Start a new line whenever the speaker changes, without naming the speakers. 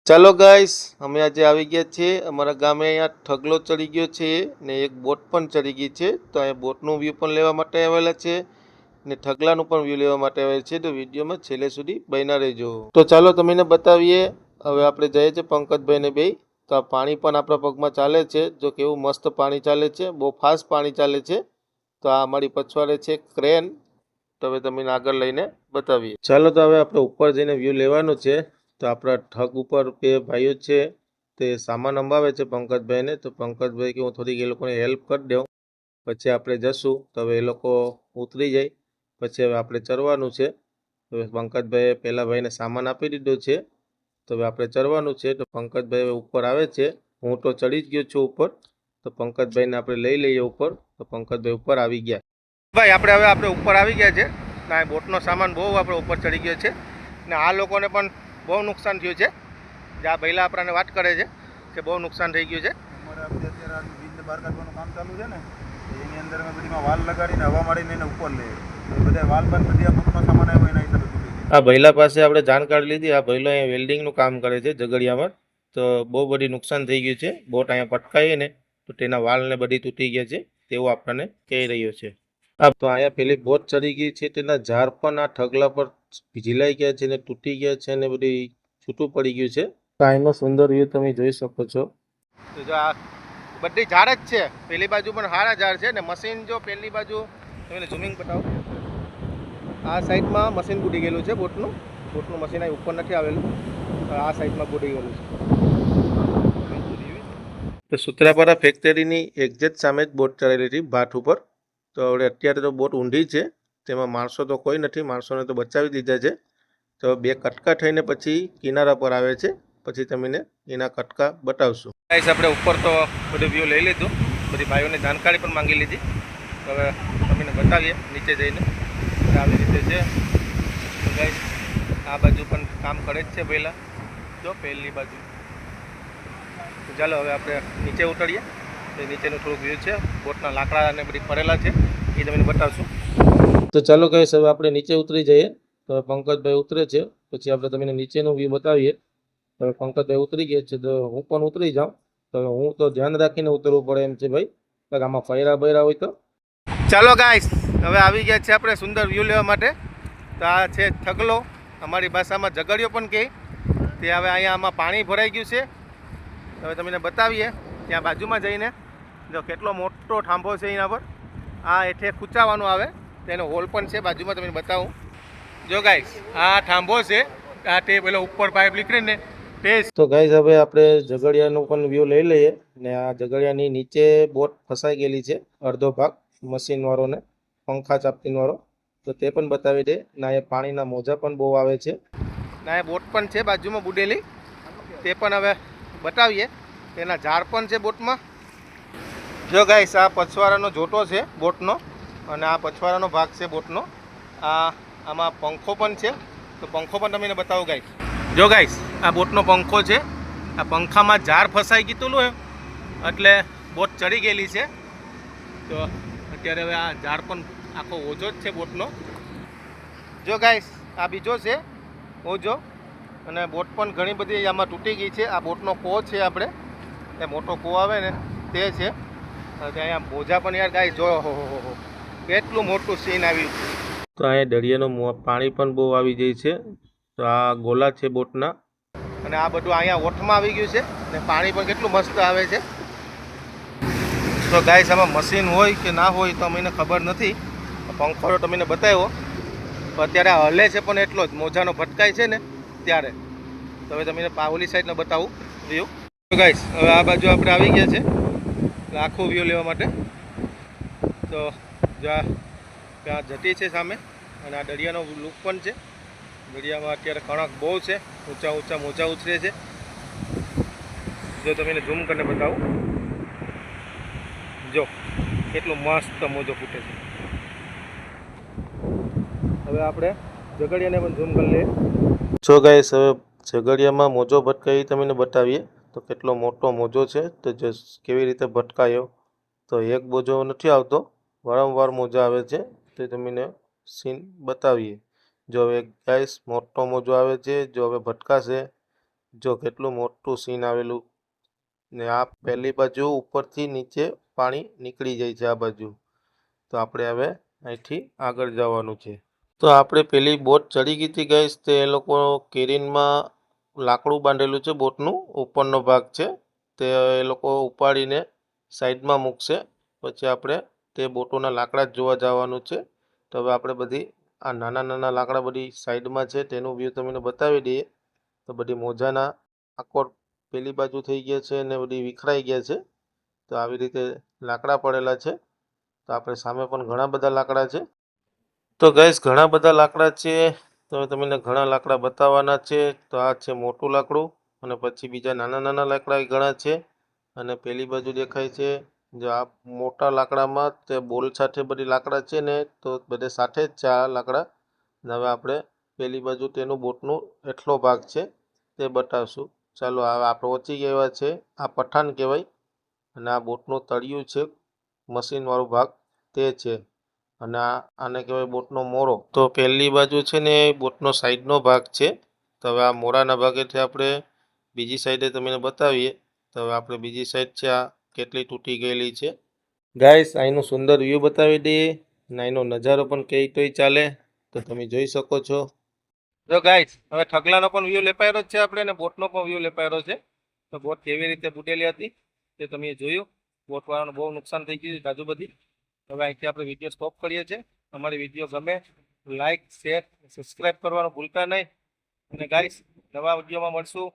ચાલો ગાઈસ, અમે આજે આવી ગયા છીએ અમારા ગામે. અહીંયા ઠગલો ચડી ગયો છે ને એક બોટ પણ ચડી ગઈ છે. તો અહીંયા બોટનું વ્યૂ પણ લેવા માટે આવેલા છે ને ઠગલાનું પણ વ્યૂ લેવા માટે આવેલા છે. તો વિડીયોમાં છેલ્લે સુધી બન્યા રહેજો. તો ચાલો તમને બતાવીએ. હવે આપણે જઈએ છીએ પંકજભાઈ ને બે. તો આ પાણી પણ આપણા પગમાં ચાલે છે. જો કેવું મસ્ત પાણી ચાલે છે, બહુ ફાસ્ટ પાણી ચાલે છે. તો આ અમારી પછવાડે છે ક્રેન. તો હવે તમને આગળ લઈને બતાવીએ. ચાલો, તો હવે આપણે ઉપર જઈને વ્યૂ લેવાનું છે. તો આપણા ઠગ ઉપર બે ભાઈઓ છે, તે સામાન અંબાવે છે પંકજભાઈને. તો પંકજભાઈ કે હું થોડીક એ લોકોને હેલ્પ કરી દઉં, પછી આપણે જશું. તો હવે એ લોકો ઉતરી જાય પછી હવે આપણે ચરવાનું છે. તો પંકજભાઈએ પહેલા ભાઈને સામાન આપી દીધો છે. તો હવે આપણે ચરવાનું છે. તો પંકજભાઈ હવે ઉપર આવે છે. હું તો ચડી જ ગયો છું ઉપર. તો પંકજભાઈને આપણે લઈ લઈએ ઉપર. તો પંકજભાઈ ઉપર આવી ગયા. ભાઈ આપણે ઉપર આવી ગયા છે. ના, બોટનો સામાન બહુ આપણે ઉપર ચડી ગયો છે ને આ લોકોને પણ બહુ નુકસાન થયું છે. જે આ પહેલાં આપણને વાત કરે છે કે બહુ નુકસાન થઈ ગયું છે.
અમારે અત્યારે આ બીજને બહાર કાઢવાનું કામ ચાલુ છે ને, એની અંદર અમે બધીમાં વાલ લગાડીને હવા મારીને એને ઉપર લઈએ. તો બધા વાલ બંધ બધી આ બુકનો સામાન આવ્યો એના હિસાબે તૂટી ગઈ.
આ ભૈલા પાસે આપણે જાણ કાઢી લીધી. આ ભૈલો અહીંયા વેલ્ડિંગનું કામ કરે છે ઝઘડિયામાં. તો બહુ બધી નુકસાન થઈ ગયું છે. બોટ અહીંયા પટકાઈએ ને તો તેના વાલને બધી તૂટી ગયા છે તેવું આપણને કહી રહ્યો છે. તો અહીંયા પેલી બોટ ચડી ગઈ છે, તેના ઝાડ પણ આ ઠગલા પર ઝીલાઈ ગયા છે ને તૂટી ગયા છે ને બધી છૂટું પડી ગયું છે. તો અહીંનો સુંદર વ્યૂ તમે જોઈ શકો છો. તો જો આ બધી ઝાડ જ છે. પેલી બાજુ પણ સારા ઝાડ છે ને મશીન જો પેલી બાજુ તમે ઝૂમિંગ બતાવો. આ સાઈડમાં મશીન બુડી ગયેલું છે બોટનું મશીન અહીં ઉપર નથી આવેલું. આ સાઈડમાં બુડી ગયેલું છે. તો સૂત્રાપાડા ફેક્ટરીની એક્ઝેક્ટ સામે જ બોટ ચડેલી હતી ભાટ ઉપર. તો હવે અત્યારે તો બોટ ઊંધી છે, તેમાં માણસો તો કોઈ નથી. માણસોને તો બચાવી દીધા છે. તો બે કટકા થઈને પછી કિનારા પર આવે છે. પછી તમને એના કટકા બતાવશું. ગાઈસ, આપણે ઉપર તો બધું વ્યૂ લઈ લીધું, બધી ભાઈઓને જાણકારી પણ માંગી લીધી. તો હવે તમને બતાવીએ નીચે જઈને આવી રીતે છે. તો ગાઈસ, આ બાજુ પણ કામ કરે જ છે પહેલાં, જો પહેલી બાજુ. તો ચાલો હવે આપણે નીચે ઉતરીએ. તો નીચેનું થોડુંક વ્યૂ છે, બોટના લાકડા અને બધી પડેલા છે એ તમને બતાવશું. તો ચાલો ગાઈસ, હવે આપણે નીચે ઉતરી જઈએ. તો પંકજભાઈ ઉતરે છે પછી આપણે તમને નીચેનું વ્યૂ બતાવીએ. તો પંકજભાઈ ઉતરી ગયા છે, તો હું પણ ઉતરી જાઉં. તો હું તો ધ્યાન રાખીને ઉતરવું પડે એમ છે ભાઈ, આમાં ફૈરા બૈરા હોય તો. ચાલો ગાઈસ, હવે આવી ગયા છે આપણે સુંદર વ્યૂ લેવા માટે. તો આ છે ઠગલો, અમારી ભાષામાં ઝઘડિયો પણ કહે. તે હવે અહીંયા આમાં પાણી ભરાઈ ગયું છે. હવે તમને બતાવીએ ત્યાં બાજુમાં જઈને. જો કેટલો મોટો થાંભો છે એના પર. આ હેઠે ખૂંચાવાનું આવે તેનો હોલ પણ છે બાજુમાં, તમને બતાવું. જો ગાઈસ, આ થાંભો છે. આ તે પેલો ઉપર પાઇપ નીકળીને તે. તો ગાઈસ, હવે આપણે ઝઘડિયાનું પણ વ્યૂ લઈ લઈએ. ને આ ઝઘડિયાની નીચે બોટ ફસાઈ ગયેલી છે અડધો ભાગ, મશીનવાળો ને પંખા ચાપતીનવાળો. તો તે પણ બતાવી દે. ના એ પાણીના મોજા પણ બહુ આવે છે. ના એ બોટ પણ છે બાજુમાં બુડેલી, તે પણ હવે બતાવીએ. તેના ઝાડ પણ છે બોટમાં. જો ગાઈસ, આ પછવાડાનો જોટો છે બોટનો અને આ પછવાડાનો ભાગ છે બોટનો. આમાં પંખો પણ છે. તો પંખો પણ તમને બતાવો ગાઈસ. જો ગાઈસ, આ બોટનો પંખો છે. આ પંખામાં ઝાડ ફસાઈ ગયેલું એટલે બોટ ચડી ગયેલી છે. તો અત્યારે હવે આ ઝાડ પણ આખો ઓજો જ છે બોટનો. જો ગાઈસ, આ બીજો છે ઓજો અને બોટ પણ ઘણી બધી આમાં તૂટી ગઈ છે. આ બોટનો કો છે, આપણે એ મોટો કો આવે ને તે છે. અહીંયા મોજા પણ યાર ગાઈસ જો હો કેટલું મોટું સીન આવ્યું છે. તો અહીંયા દરિયાનું પાણી પણ બહુ આવી જાય છે. તો આ ગોલા છે બોટના અને આ બધું અહીંયા ઓઠમાં આવી ગયું છે ને પાણી પણ કેટલું મસ્ત આવે છે. તો ગાઈસ, આમાં મશીન હોય કે ના હોય તો અમને ખબર નથી. પંખો તો તમને બતાવ્યો, તો અત્યારે હલે છે પણ એટલો જ મોજાનો ભટકાય છે ને ત્યારે. તો હવે તમને પાવલી સાઈડનો બતાવું વ્યૂ. તો ગાઈસ, હવે આ બાજુ આપણે આવી ગયા છે આખો વ્યૂ લેવા માટે. તો ત્યાં જતી છે સામે અને આ દરિયાનો લુક પણ છે. દરિયામાં અત્યારે કણક બહુ છે, ઊંચા ઊંચા મોજા ઉછરે છે. જો તમને ઝૂમ કરીને બતાવું, જો કેટલું મસ્ત મોજો ફૂટે છે. હવે આપણે ઝઘડિયાને પણ ઝૂમ કરી લઈએ. જો ગાઈસ, હવે ઝઘડિયામાં મોજો ભટકાઈ તમને બતાવીએ. તો કેટલો મોટો મોજો છે. તો જો કેવી રીતે ભટકાયો, તો એક મોજો નથી આવતો, વારંવાર મોજા આવે છે. તે તમને સીન બતાવીએ. જો હવે ગાઈસ મોટો મોજો આવે છે, જો હવે ભટકાશે જો કેટલું મોટું સીન આવેલું ને આ પહેલી બાજુ ઉપરથી નીચે પાણી નીકળી જાય છે આ બાજુ. તો આપણે હવે અહીંથી આગળ જવાનું છે. તો આપણે પેલી બોટ ચડી ગઈ હતી ગાઈસ, તે એ લોકો કેરીનમાં લાકડું બાંધેલું છે, બોટનું ઉપરનો ભાગ છે તે એ લોકો ઉપાડીને સાઈડમાં મૂકશે. પછી આપણે તે બોટોના લાકડા જ જોવા જવાનું છે. તો હવે આપણે બધી આ નાના નાના લાકડા બધી સાઈડમાં છે તેનું વ્યૂ તમને બતાવી દઈએ. તો બધી મોજાના આકોર પેલી બાજુ થઈ ગયા છે અને બધી વિખરાઈ ગયા છે. તો આવી રીતે લાકડા પડેલા છે. તો આપણે સામે પણ ઘણા બધા લાકડા છે. તો ગાઈસ ઘણા બધા લાકડા છે. તો તમને ઘણા લાકડા બતાવવાના છે. તો આ છે મોટું લાકડું અને પછી બીજા નાના નાના લાકડા ઘણા છે. અને પેલી બાજુ દેખાય છે જો આ મોટા લાકડામાં તે બોલ સાથે બધી લાકડા છે ને, તો બધે સાથે જ છે આ લાકડા. હવે આપણે પેલી બાજુ તેનું બોટનું એટલો ભાગ છે તે બતાવશું. ચાલો હવે આપણે પહોંચી ગયા છે. આ પઠાણ કહેવાય અને આ બોટનું તળિયું છે, મશીનવાળું ભાગ તે છે. અને આને કહેવાય બોટનો મોરો. તો પહેલી બાજુ છે ને એ બોટનો સાઈડનો ભાગ છે. તો હવે આ મોરાના ભાગેથી આપણે બીજી સાઈડે તમને બતાવીએ. તો હવે આપણે બીજી સાઈડ છે આ કેટલી તૂટી ગયેલી છે. ગાઈસ અહીંનું સુંદર વ્યૂ બતાવી દઈએ અને અહીંનો નજારો પણ કહી તોય ચાલે. તો તમે જોઈ શકો છો. જો ગાઈસ હવે ઠગલાનો પણ વ્યૂ લેપાયેલો જ છે આપણે ને બોટનો પણ વ્યૂ લેપાયેલો છે. તો બોટ કેવી રીતે બુડેલી હતી તે તમે જોયું. બોટવાળાનું બહુ નુકસાન થઈ ગયું બાજુ બધી. હવે અહીંથી આપણે વિડીયો સ્ટોપ કરીએ છીએ. અમારી વિડીયો ગમે લાઈક શેર સબસ્ક્રાઈબ કરવાનું ભૂલતા નહીં. અને ગાઈસ નવા વિડીયોમાં મળશું.